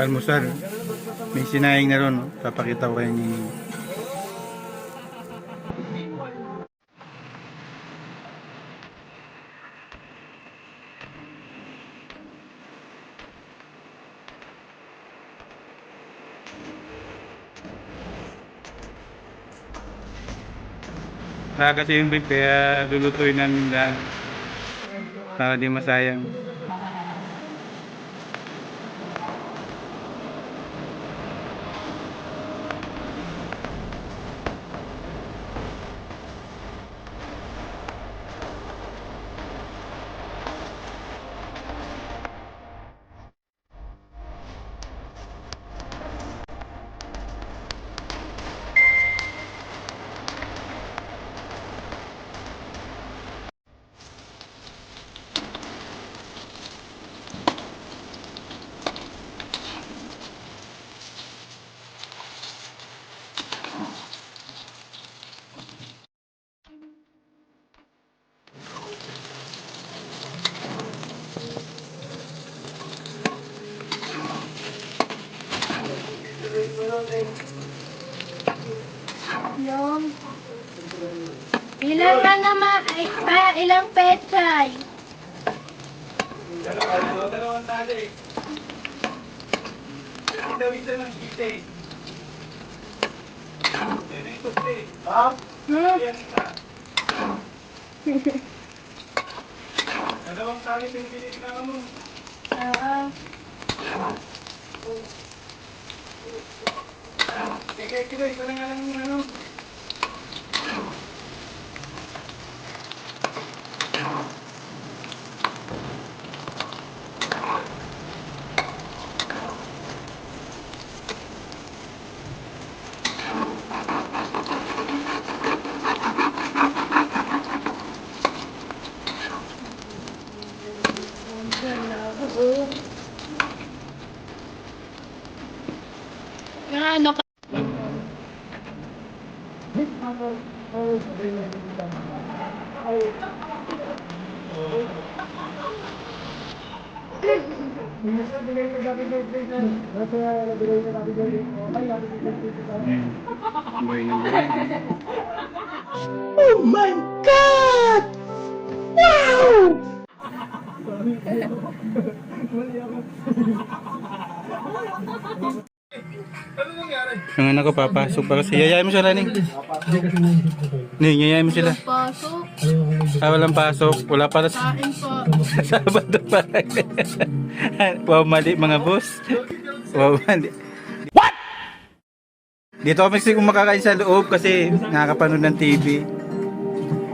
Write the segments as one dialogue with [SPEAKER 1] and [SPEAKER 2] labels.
[SPEAKER 1] almusal. May sinayang na ron. Papakita ko kayo ni kasi yung beef kaya lulutuin namin lahat para di masayang.
[SPEAKER 2] Yung ilang na naman ilang pechay?
[SPEAKER 1] Dalawang tali. Ito ng kita. Ha? Dalawang tali pinipili na mo. Kaya ito na nga lang ano.
[SPEAKER 2] Ano ka?
[SPEAKER 1] Oh my God! Wow! Ang anak ko papasok pa kasi yayain mo sila Ning. Ning, yayain mo sila.
[SPEAKER 2] Pasok.
[SPEAKER 1] Walang pasok. Wala para sa
[SPEAKER 2] Kain po.
[SPEAKER 1] Sabado pa. Wow, mali mga boss. Wow, mali. What? Dito kami kasi makakain sa loob kasi nakakapanood ng TV.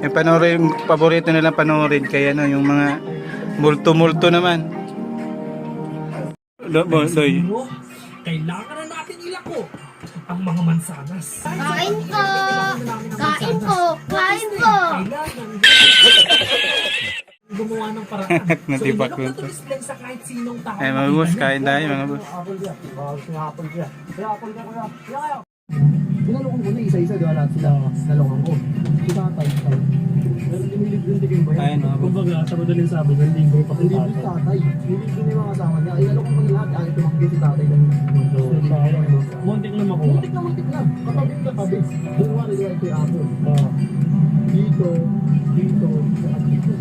[SPEAKER 1] Yung panoorin, yung paborito nilang panoorin kaya no, yung mga multo-multo naman. Loy.
[SPEAKER 3] Kailangan na natin ilako ang mga mansanas.
[SPEAKER 2] Kain po. Kain po. Kain po.
[SPEAKER 3] Gumawa ng paraan.
[SPEAKER 1] Natipak
[SPEAKER 3] So,
[SPEAKER 1] ko.
[SPEAKER 3] ilok na to-display sa kahit sinong tao.
[SPEAKER 1] Ay mga boss, kain tayo mga boss.
[SPEAKER 4] Pinalokong ko na isa-isa, di ba lahat sila nalokan ko. Kita tatay. Pero linilibre ba yan?
[SPEAKER 1] Ayun mga boss.
[SPEAKER 3] Kumbaga, sa madaling sabi, hindi ko pa
[SPEAKER 4] Hindi ko tatay. Hindi ko yung mga kasama niya. Inalokong ko lahat. Ay, tumakbo si tatay ng mundo.
[SPEAKER 3] Muntik na makuha.
[SPEAKER 4] Muntik na muntik na. Katabi. Doon wala nila ito yung apple. Dito, at dito.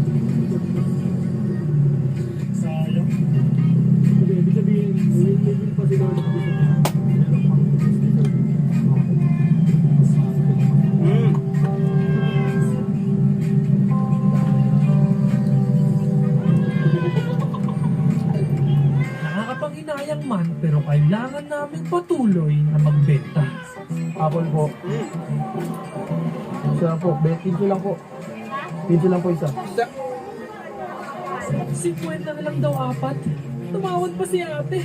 [SPEAKER 3] Sayang.
[SPEAKER 4] Hindi, ibig sabihin, may pa sila ng dito. Meron pang
[SPEAKER 3] Nakakapanghinayang man, pero kailangan namin patuloy na magbenta.
[SPEAKER 4] apple po. Isa lang po. 15 lang po. 15 lang po isa.
[SPEAKER 3] 50 na lang daw apat. Tumawad pa si ate.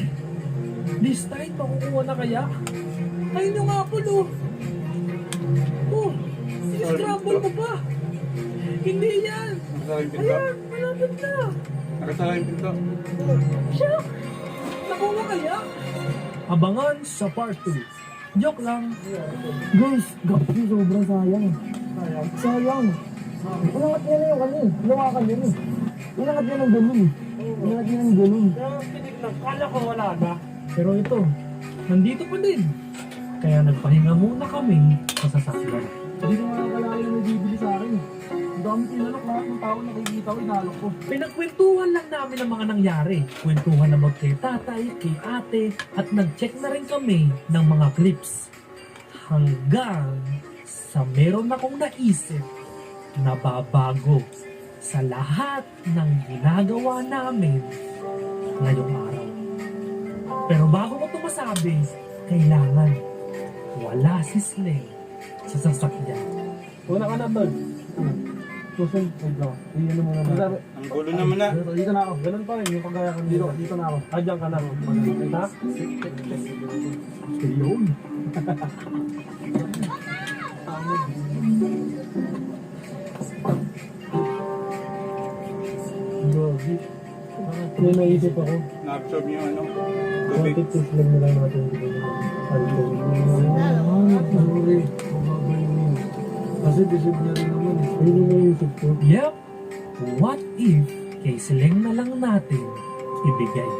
[SPEAKER 3] This time, makukuha na kaya? Ayun yung apple, oh. Oh, siniscramble mo pa. Hindi yan. Ayan, malapit na.
[SPEAKER 1] Nakasala yung pinto.
[SPEAKER 3] Siya! Nakuha kaya? Abangan sa part 2. Joke lang.
[SPEAKER 4] Guys, gabi sobrang sayang. Sayang. Inangat niya na yung ano eh. Lumakan yun eh. Inangat niya ng ganun eh. Inangat niya ng ganun.
[SPEAKER 3] Pinig lang. Kala ko wala na. Pero ito, nandito pa din. Kaya nagpahinga muna kami sa sasakyan.
[SPEAKER 4] Hindi ko makakalala na may bibili sa akin. Ang dami tinanong lahat ng tao nakikita ko, inalok ko.
[SPEAKER 3] Pinagkwentuhan lang namin ang mga nangyari. Kwentuhan about kay tatay, kay ate, at nag-check na rin kami ng mga clips. Hanggang sa meron akong naisip na babago sa lahat ng ginagawa namin ngayong araw. Pero bago ko ito masabi, kailangan wala si Slay sa sasakyan.
[SPEAKER 4] Una ka na, tol. Susunod, wait lang. Iyan mo muna.
[SPEAKER 1] Ang gulo naman na.
[SPEAKER 4] Dito na ako. Ganun pa rin, yung kagaya ka dito. Dito na ako. Diyan ka na. Ha? Yun. Grabe. May naisip ako.
[SPEAKER 1] Na-absorb yung ano, tubig.
[SPEAKER 4] Bakit push lang nila natin dito yung kasi disib niya rin naman eh. Ayun yung naisip ko.
[SPEAKER 3] Yep, what if kay Sleng na lang natin ibigay?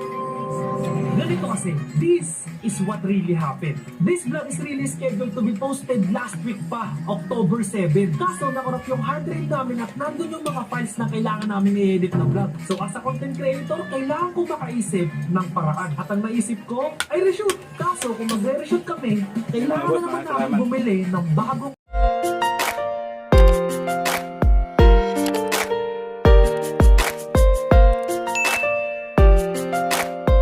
[SPEAKER 3] Ganito kasi, this is what really happened. This vlog is really scheduled to be posted last week pa, October 7. Kaso nakorap yung hard drive namin at nandun yung mga files na kailangan namin i-edit na vlog. So as a content creator, kailangan ko makaisip ng paraan. At ang naisip ko ay reshoot. Kaso kung magre-reshoot kami, kailangan na naman namin bumili ng bagong